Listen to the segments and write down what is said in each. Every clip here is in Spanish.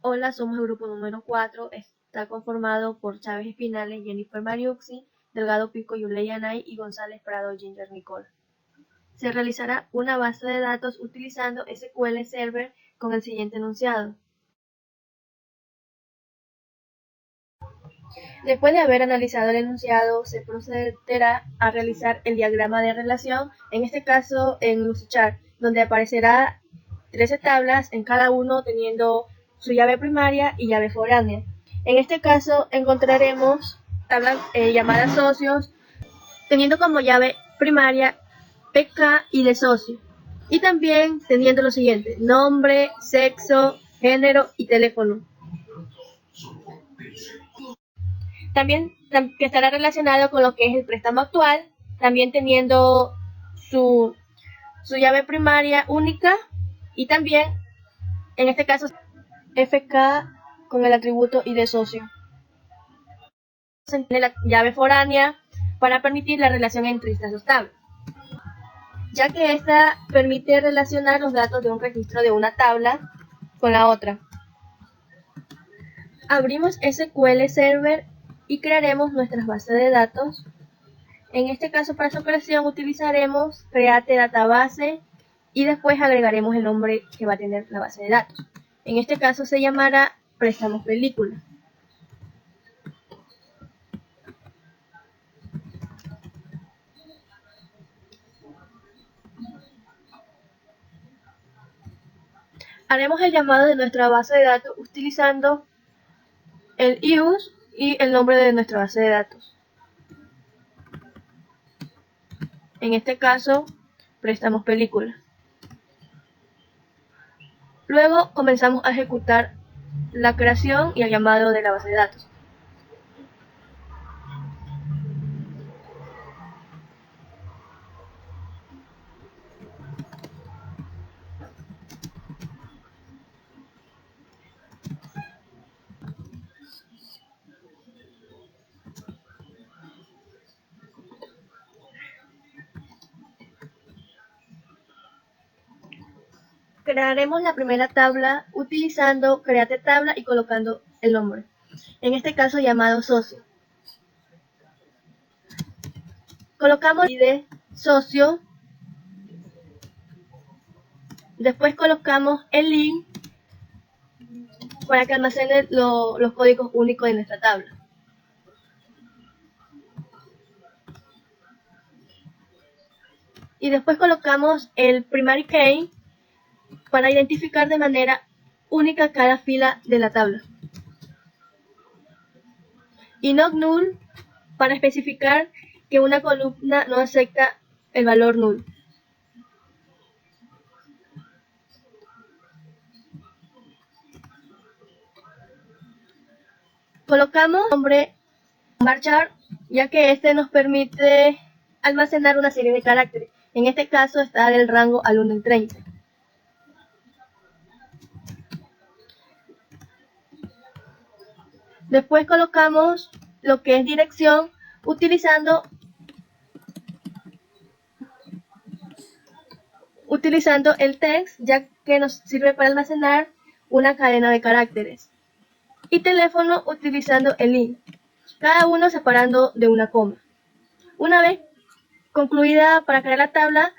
Hola, somos el grupo número 4. Está conformado por Chávez Espinales, Jennifer Mariuxi, Delgado Pico, Yuley Anay y González Prado Ginger Nicole. Se realizará una base de datos utilizando SQL Server con el siguiente enunciado. Después de haber analizado el enunciado, se procederá a realizar el diagrama de relación, en este caso en Lucidchart, donde aparecerá 13 tablas, en cada uno teniendo su llave primaria y llave foránea. En este caso encontraremos tablas llamadas socios, teniendo como llave primaria PK y de socio. Y también teniendo lo siguiente: nombre, sexo, género y teléfono. También que estará relacionado con lo que es el préstamo actual, también teniendo su llave primaria única y también, en este caso, FK con el atributo y de socio. Se tiene la llave foránea para permitir la relación entre estas dos tablas, ya que esta permite relacionar los datos de un registro de una tabla con la otra. Abrimos SQL Server y crearemos nuestras bases de datos. En este caso, para su creación utilizaremos create database y después agregaremos el nombre que va a tener la base de datos. En este caso se llamará préstamos película. Haremos el llamado de nuestra base de datos utilizando el use y el nombre de nuestra base de datos. En este caso, préstamos película. Luego comenzamos a ejecutar la creación y el llamado de la base de datos. Crearemos la primera tabla utilizando create tabla y colocando el nombre, en este caso llamado socio. Colocamos el ID socio, después colocamos el link para que almacene los códigos únicos de nuestra tabla. Y después colocamos el primary key para identificar de manera única cada fila de la tabla. Y not null para especificar que una columna no acepta el valor null. Colocamos nombre varchar, ya que este nos permite almacenar una serie de caracteres. En este caso está del rango al 1 al 30. Después colocamos lo que es dirección utilizando el text, ya que nos sirve para almacenar una cadena de caracteres. Y teléfono utilizando el int, cada uno separando de una coma. Una vez concluida para crear la tabla,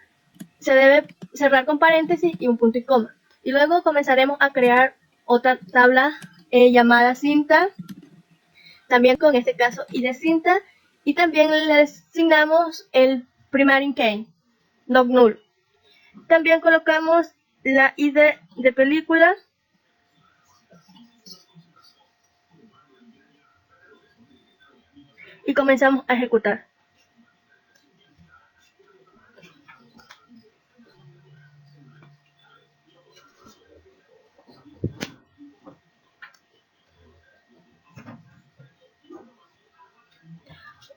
se debe cerrar con paréntesis y un punto y coma. Y luego comenzaremos a crear otra tabla llamada cinta, también con este caso id cinta, y también le asignamos el primary key, not null. También colocamos la id de película y comenzamos a ejecutar.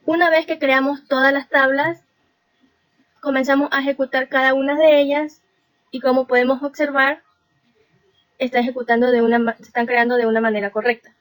Una vez que creamos todas las tablas, comenzamos a ejecutar cada una de ellas y, como podemos observar, se están creando de una manera correcta.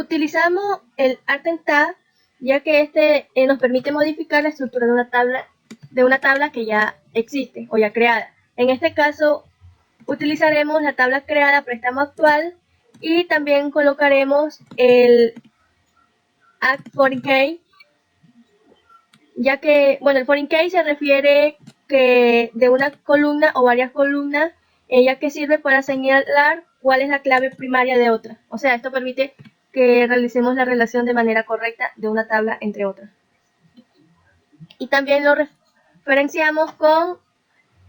Utilizamos el Arten Tab, ya que este nos permite modificar la estructura de una tabla que ya existe o ya creada. En este caso, utilizaremos la tabla creada préstamo actual y también colocaremos el Add Foreign Key, ya que, bueno, el Foreign Key se refiere que de una columna o varias columnas, ya que sirve para señalar cuál es la clave primaria de otra. O sea, esto permite que realicemos la relación de manera correcta de una tabla entre otras. Y también lo referenciamos con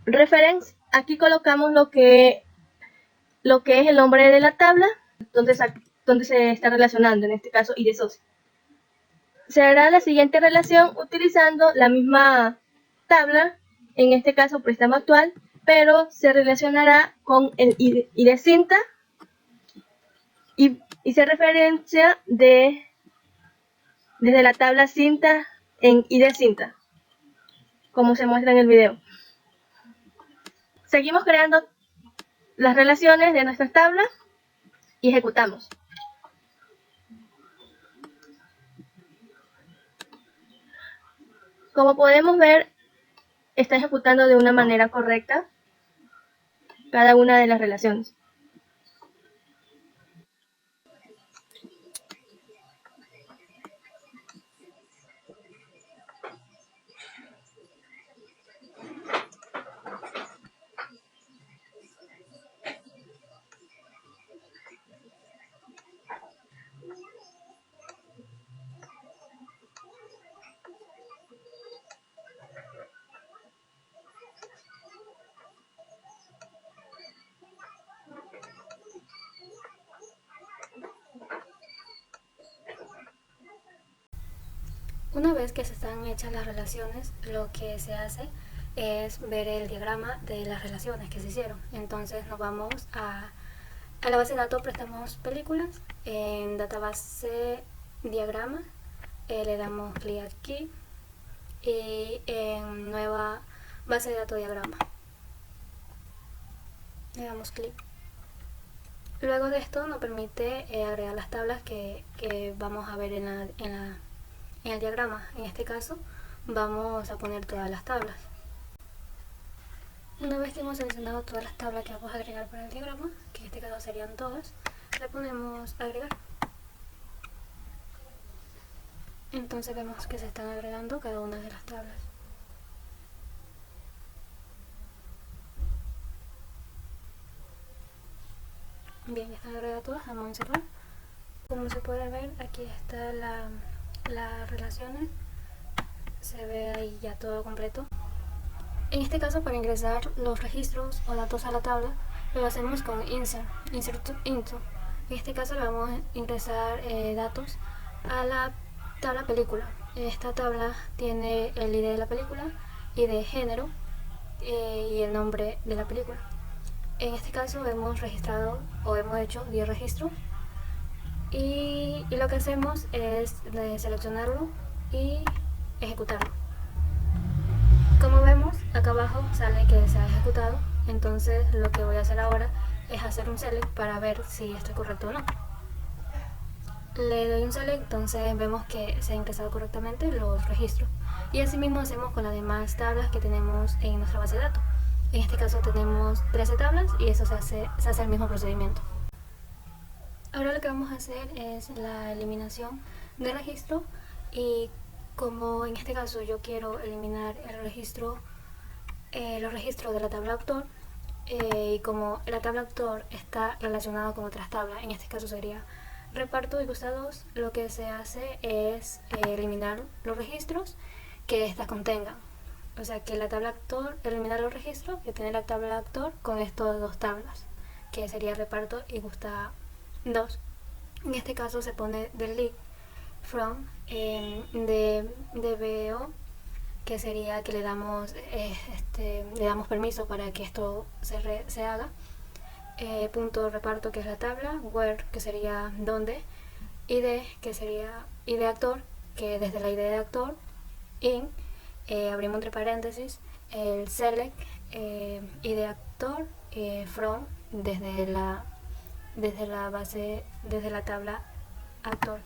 reference. Aquí colocamos lo que es el nombre de la tabla, donde se está relacionando, en este caso id socio. Se hará la siguiente relación utilizando la misma tabla, en este caso préstamo actual, pero se relacionará con el id cinta y se referencia desde la tabla cinta en id cinta, como se muestra en el video. Seguimos creando las relaciones de nuestras tablas y ejecutamos. Como podemos ver, está ejecutando de una manera correcta cada una de las relaciones. Una vez que se están hechas las relaciones, lo que se hace es ver el diagrama de las relaciones que se hicieron. Entonces nos vamos a la base de datos, prestamos películas, en database diagrama, le damos clic aquí y en nueva base de datos diagrama le damos clic. Luego de esto nos permite agregar las tablas que vamos a ver en el diagrama. En este caso vamos a poner todas las tablas. Una vez que hemos seleccionado todas las tablas que vamos a agregar para el diagrama, que en este caso serían todas, le ponemos agregar. Entonces vemos que se están agregando cada una de las tablas. Bien, ya están agregadas todas, vamos a cerrar. Como se puede ver, aquí está las relaciones, se ve ahí ya todo completo. En este caso, para ingresar los registros o datos a la tabla, lo hacemos con insert to into. En este caso le vamos a ingresar datos a la tabla película. Esta tabla tiene el ID de la película, ID de género y el nombre de la película. En este caso hemos registrado o hemos hecho 10 registros y lo que hacemos es seleccionarlo y ejecutarlo. Como vemos, acá abajo sale que se ha ejecutado, entonces lo que voy a hacer ahora es hacer un select para ver si esto es correcto o no. Le doy un select, entonces vemos que se han ingresado correctamente los registros. Y así mismo hacemos con las demás tablas que tenemos en nuestra base de datos. En este caso tenemos 13 tablas y eso se hace el mismo procedimiento. Ahora lo que vamos a hacer es la eliminación de registro y como en este caso yo quiero eliminar los registros de la tabla autor y como la tabla autor está relacionada con otras tablas, en este caso sería reparto y gusta 2, lo que se hace es eliminar los registros que estas contengan. O sea que la tabla actor, eliminar los registros que tiene la tabla actor con estas dos tablas, que sería reparto y gusta 2. En este caso se pone delete from de DBO, que sería que le damos permiso para que esto se haga. Punto reparto, que es la tabla, where, que sería donde, id, que sería id actor, que desde la id de actor, in, abrimos entre paréntesis, el select, id actor, from, desde la base, desde la tabla actor.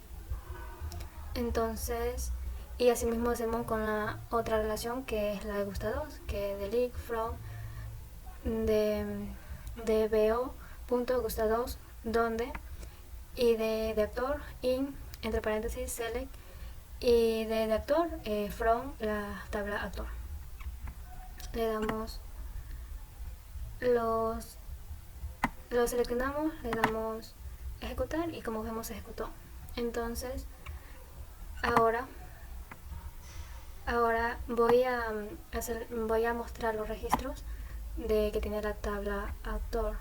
Entonces, y así mismo hacemos con la otra relación que es la de gustados, que es de link from de bo.gustados donde y de actor in entre paréntesis select y de actor from la tabla actor. Le damos lo seleccionamos, le damos ejecutar y como vemos se ejecutó. Entonces ahora voy a mostrar los registros de que tiene la tabla actor.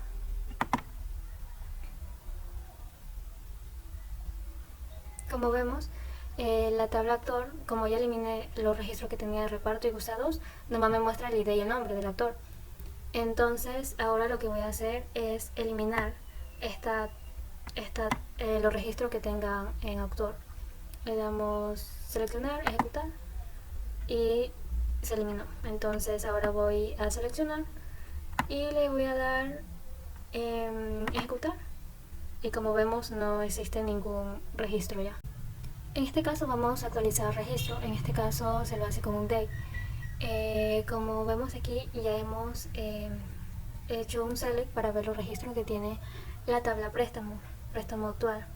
Como vemos, la tabla actor, como ya eliminé los registros que tenía de reparto y gustados, nomás me muestra el ID y el nombre del actor. Entonces ahora lo que voy a hacer es eliminar los registros que tengan en actor. Le damos seleccionar, ejecutar y se eliminó. Entonces ahora voy a seleccionar y le voy a dar ejecutar y como vemos no existe ningún registro ya. En este caso vamos a actualizar el registro, en este caso se lo hace con un date. Como vemos aquí ya hemos hecho un select para ver los registros que tiene la tabla préstamo actual.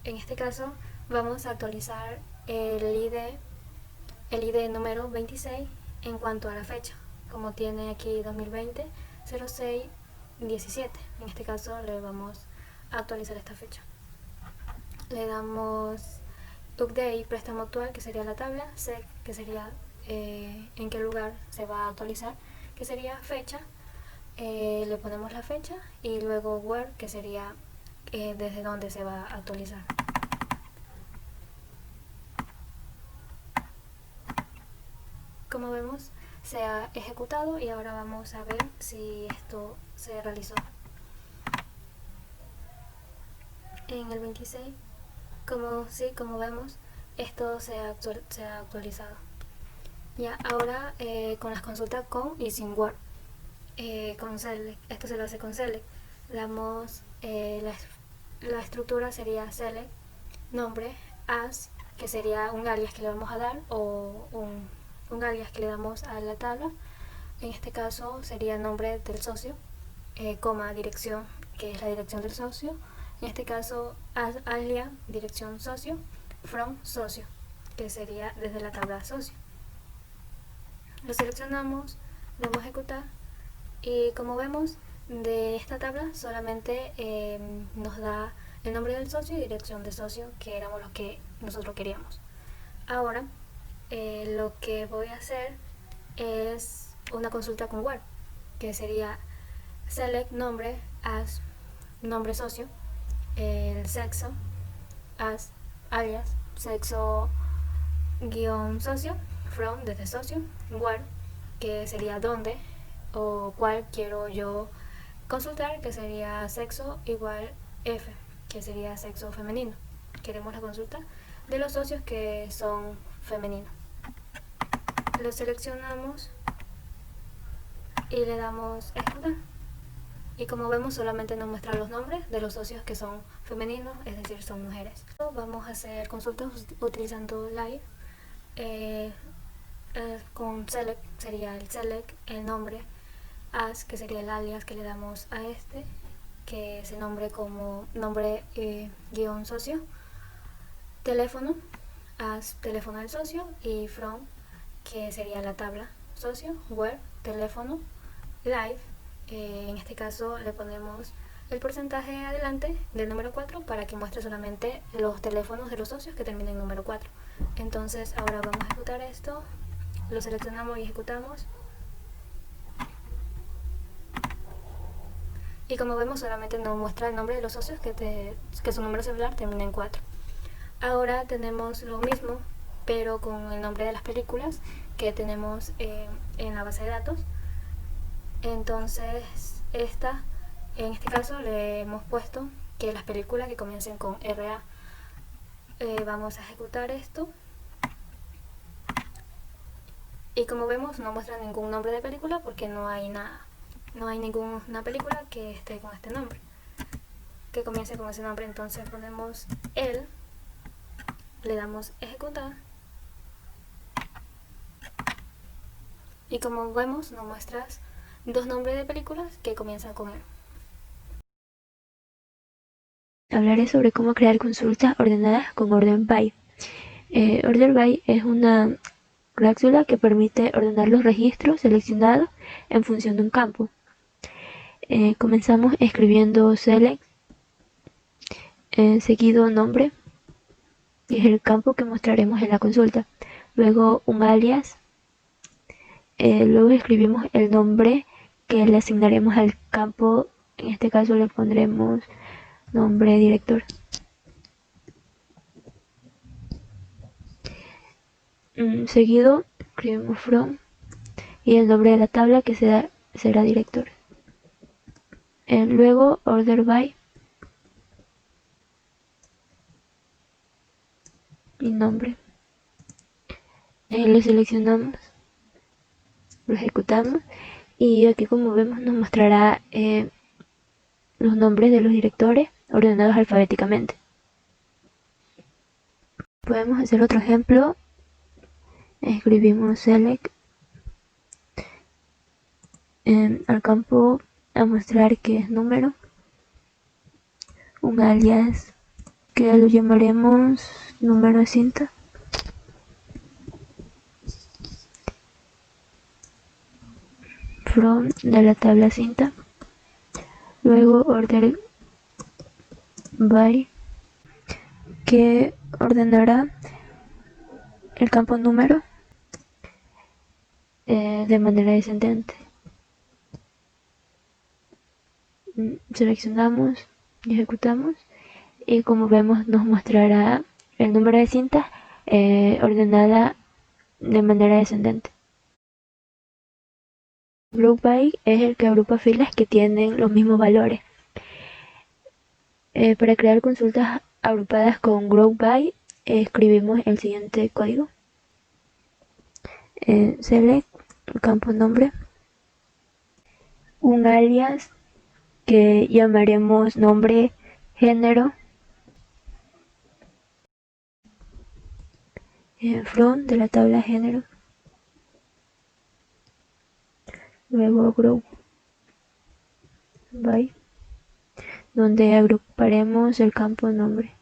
En este caso vamos a actualizar el ID número 26 en cuanto a la fecha, como tiene aquí 2020 06 17. En este caso le vamos a actualizar esta fecha. Le damos update préstamo actual, que sería la tabla, sec, que sería en qué lugar se va a actualizar, que sería fecha. Le ponemos la fecha y luego where, que sería desde dónde se va a actualizar. Como vemos se ha ejecutado y ahora vamos a ver si esto se realizó. En el 26, como vemos, esto se ha actualizado. Ya, ahora con las consultas con y sin word. Con select, esto se lo hace con select. Damos la estructura sería select, nombre, as, que sería un alias que le vamos a dar o un alias que le damos a la tabla. En este caso sería nombre del socio, coma, dirección, que es la dirección del socio. En este caso alias, dirección socio, from socio, que sería desde la tabla socio. Lo seleccionamos, damos a ejecutar y como vemos de esta tabla solamente nos da el nombre del socio y dirección de socio, que éramos los que nosotros queríamos. Ahora lo que voy a hacer es una consulta con where, que sería select nombre as nombre socio, el sexo as alias sexo guión socio, from desde socio, where, que sería dónde o cuál quiero yo consultar, que sería sexo igual F, que sería sexo femenino. Queremos la consulta de los socios que son femeninos. Lo seleccionamos y le damos ejecutar. Y como vemos solamente nos muestra los nombres de los socios que son femeninos, es decir, son mujeres. Vamos a hacer consultas utilizando live. Con select sería el select, el nombre, as, que sería el alias que le damos a este, que se nombre como nombre guión socio, teléfono, as teléfono del socio y from, que sería la tabla socio, where, teléfono, live, en este caso le ponemos el porcentaje adelante del número 4 para que muestre solamente los teléfonos de los socios que terminen en número 4. Entonces ahora vamos a ejecutar esto, lo seleccionamos y ejecutamos. Y como vemos solamente nos muestra el nombre de los socios que su número celular termina en 4. Ahora tenemos lo mismo, pero con el nombre de las películas que tenemos en la base de datos. Entonces en este caso le hemos puesto que las películas que comiencen con RA. Vamos a ejecutar esto. Y como vemos no muestra ningún nombre de película porque no hay nada. No hay ninguna película que esté con este nombre, que comience con ese nombre. Entonces ponemos el le damos ejecutar y como vemos nos muestras dos nombres de películas que comienzan con él. Hablaré sobre cómo crear consultas ordenadas con orden by. Order by es una cláusula que permite ordenar los registros seleccionados en función de un campo. Comenzamos escribiendo select, seguido nombre, que es el campo que mostraremos en la consulta. Luego un alias, luego escribimos el nombre que le asignaremos al campo, en este caso le pondremos nombre director. Seguido escribimos from y el nombre de la tabla que será director. Luego order by y nombre. Lo seleccionamos, lo ejecutamos y aquí, como vemos, nos mostrará los nombres de los directores ordenados alfabéticamente. Podemos hacer otro ejemplo. Escribimos select al campo a mostrar que es número, un alias que lo llamaremos número de cinta, from de la tabla cinta, luego order by que ordenará el campo número de manera descendente. Seleccionamos y ejecutamos y, como vemos, nos mostrará el número de cintas ordenada de manera descendente. Group by es el que agrupa filas que tienen los mismos valores. Para crear consultas agrupadas con group by escribimos el siguiente código. Select el campo nombre, un alias que llamaremos nombre género, from de la tabla género, luego group by donde agruparemos el campo nombre.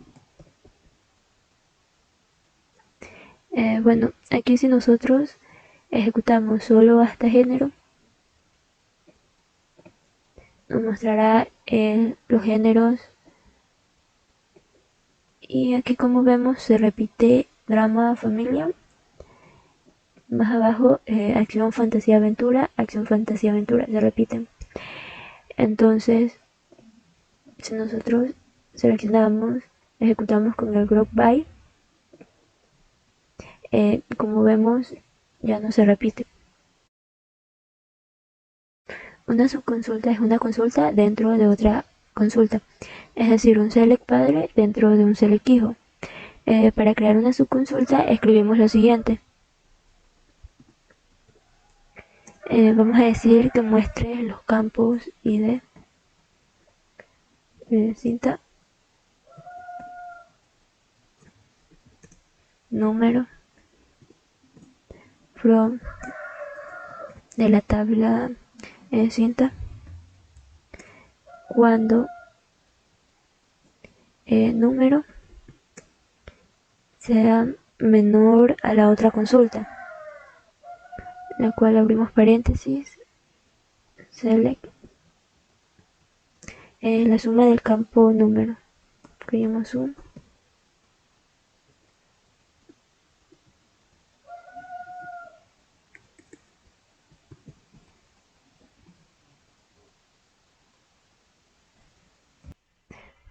Bueno, aquí si nosotros ejecutamos solo hasta género, nos mostrará los géneros y aquí, como vemos, se repite drama, familia. Más abajo acción, fantasía, aventura, se repiten. Entonces, si nosotros seleccionamos, ejecutamos con el group by, como vemos, ya no se repite. Una subconsulta es una consulta dentro de otra consulta, es decir, un select padre dentro de un select hijo. Para crear una subconsulta escribimos lo siguiente. Vamos a decir que muestre los campos ID, cinta, número, from de la tabla cinta, cuando número sea menor a la otra consulta, la cual abrimos paréntesis, select, la suma del campo número, escribimos sum,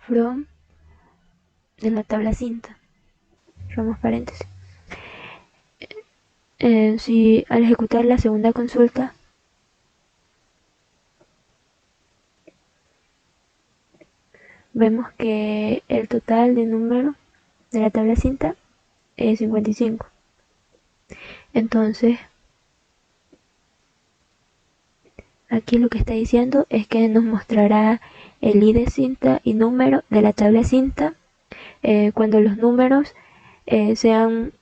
from de la tabla cinta, cerramos paréntesis. Si al ejecutar la segunda consulta vemos que el total de número de la tabla cinta es 55, entonces aquí lo que está diciendo es que nos mostrará el ID cinta y número de la tabla cinta cuando los números sean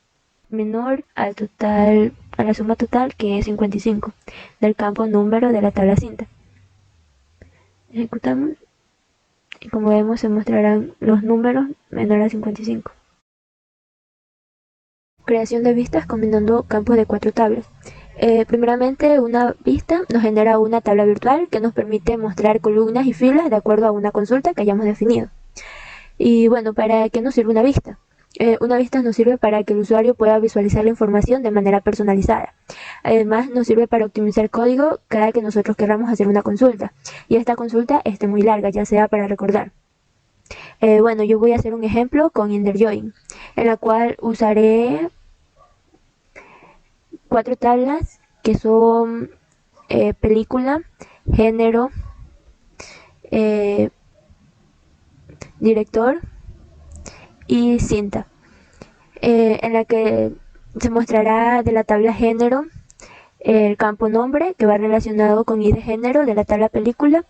menor al total, a la suma total, que es 55, del campo número de la tabla cinta. Ejecutamos y como vemos se mostrarán los números menor a 55. Creación de vistas combinando campos de 4 tablas. Primeramente, una vista nos genera una tabla virtual que nos permite mostrar columnas y filas de acuerdo a una consulta que hayamos definido. Y bueno, ¿para qué nos sirve una vista? Una vista nos sirve para que el usuario pueda visualizar la información de manera personalizada. Además, nos sirve para optimizar código cada que nosotros queramos hacer una consulta. Y esta consulta esté muy larga, ya sea para recordar. Bueno, yo voy a hacer un ejemplo con InnerJoin, en la cual usaré 4 tablas que son película, género, director y cinta, en la que se mostrará de la tabla género el campo nombre, que va relacionado con ID género de la tabla película.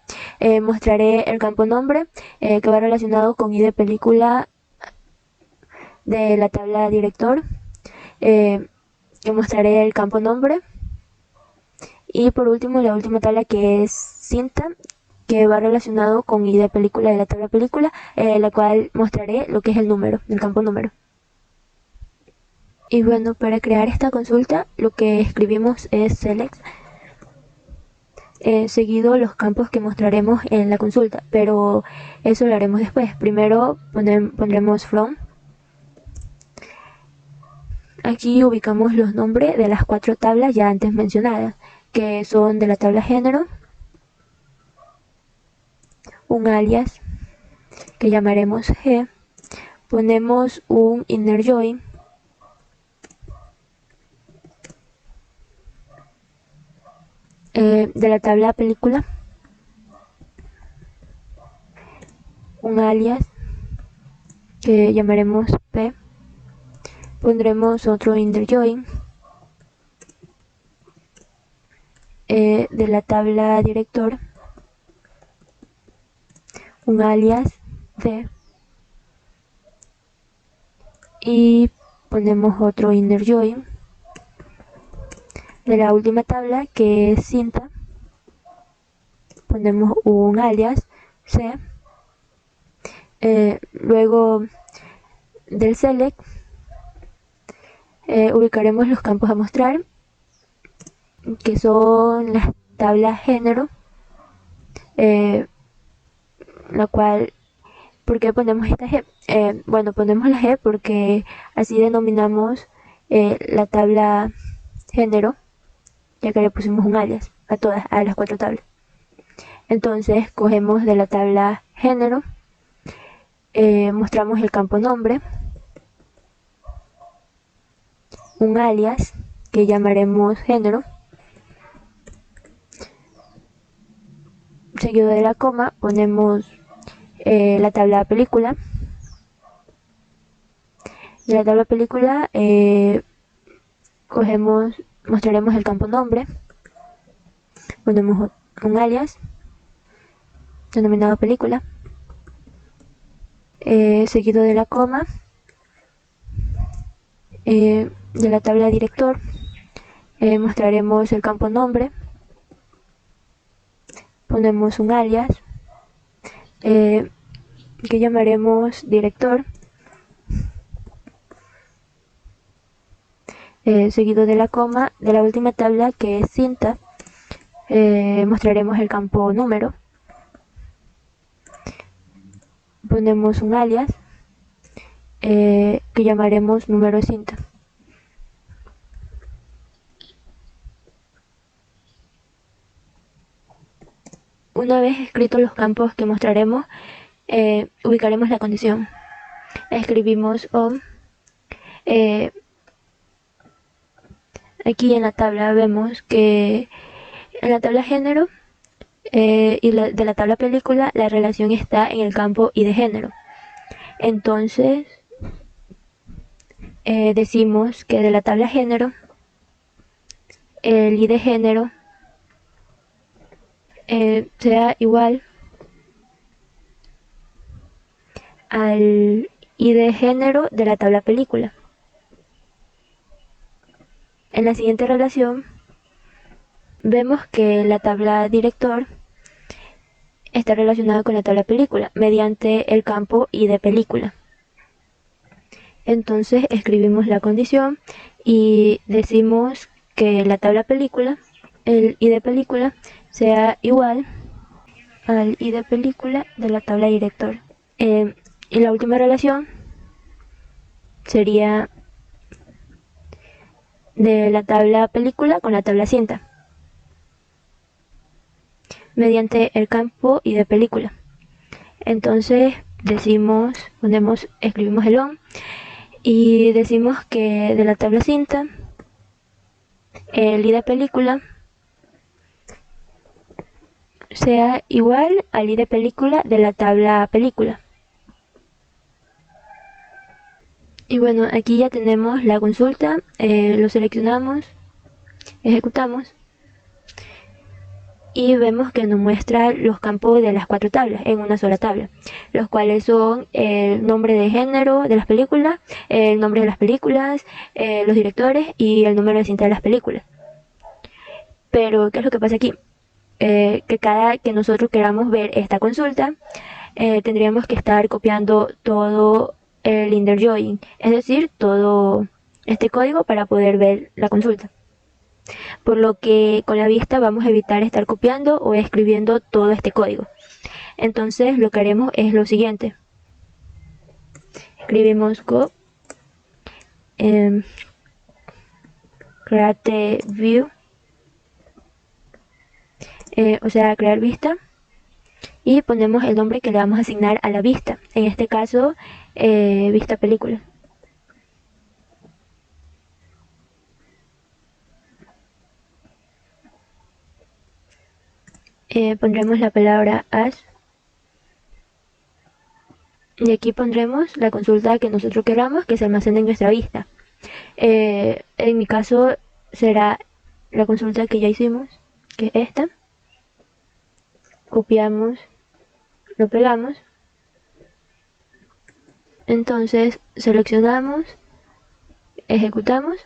Mostraré el campo nombre, que va relacionado con ID película de la tabla director. Que mostraré el campo nombre. Y por último, la última tabla, que es cinta, que va relacionado con ID película de la tabla película, la cual mostraré lo que es el número, el campo número. Y bueno, para crear esta consulta lo que escribimos es select, seguido los campos que mostraremos en la consulta, pero eso lo haremos después. Primero pondremos from. Aquí ubicamos los nombres de las 4 tablas ya antes mencionadas, que son de la tabla género, un alias que llamaremos G, ponemos un InnerJoin, de la tabla película, un alias que llamaremos P, pondremos otro InnerJoin de la tabla director, un alias D, y ponemos otro InnerJoin de la última tabla, que es cinta, ponemos un alias C. Luego del select ubicaremos los campos a mostrar, que son las tablas género, la cual, ¿por qué ponemos esta G? Bueno, ponemos la G porque así denominamos la tabla género, ya que le pusimos un alias a todas, a las 4 tablas. Entonces cogemos de la tabla género, mostramos el campo nombre, un alias que llamaremos género, seguido de la coma ponemos la tabla película. De la tabla película mostraremos el campo nombre, ponemos un alias denominado película, seguido de la coma. De la tabla director mostraremos el campo nombre, ponemos un alias que llamaremos director, seguido de la coma. De la última tabla, que es cinta, mostraremos el campo número, ponemos un alias que llamaremos número cinta. Una vez escritos los campos que mostraremos, ubicaremos la condición. Escribimos on. Aquí en la tabla vemos que en la tabla género y de la tabla película la relación está en el campo ID género. Entonces decimos que de la tabla género el ID género sea igual al ID género de la tabla película. En la siguiente relación vemos que la tabla director está relacionada con la tabla película mediante el campo id película. Entonces escribimos la condición y decimos que la tabla película, el id película, sea igual al id película de la tabla director. Y la última relación sería de la tabla película con la tabla cinta mediante el campo id película. Entonces escribimos el on y decimos que de la tabla cinta el id película sea igual al id película de la tabla película. Y bueno, aquí ya tenemos la consulta, lo seleccionamos, ejecutamos y vemos que nos muestra los campos de las 4 tablas en una sola tabla, los cuales son el nombre de género de las películas, el nombre de las películas, los directores y el número de cinta de las películas. Pero, ¿qué es lo que pasa aquí? Que cada que nosotros queramos ver esta consulta, tendríamos que estar copiando todo el inner join, es decir, todo este código para poder ver la consulta. Por lo que con la vista vamos a evitar estar copiando o escribiendo todo este código. Entonces lo que haremos es lo siguiente. Escribimos go create view, o sea, crear vista, y ponemos el nombre que le vamos a asignar a la vista, en este caso vista película. Pondremos la palabra as y aquí pondremos la consulta que nosotros queramos que se almacene en nuestra vista. En mi caso será la consulta que ya hicimos, que es esta. Copiamos, lo pegamos, entonces seleccionamos, ejecutamos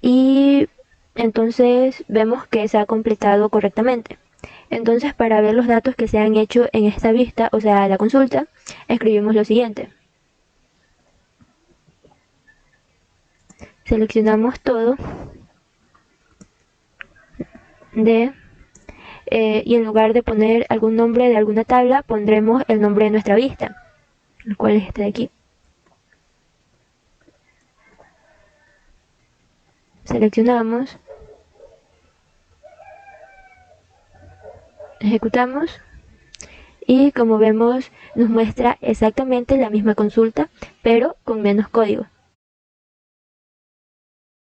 y entonces vemos que se ha completado correctamente. Entonces, para ver los datos que se han hecho en esta vista, o sea, la consulta, escribimos lo siguiente. Seleccionamos todo y en lugar de poner algún nombre de alguna tabla, pondremos el nombre de nuestra vista, el cual es este de aquí. Seleccionamos, ejecutamos y como vemos nos muestra exactamente la misma consulta pero con menos código.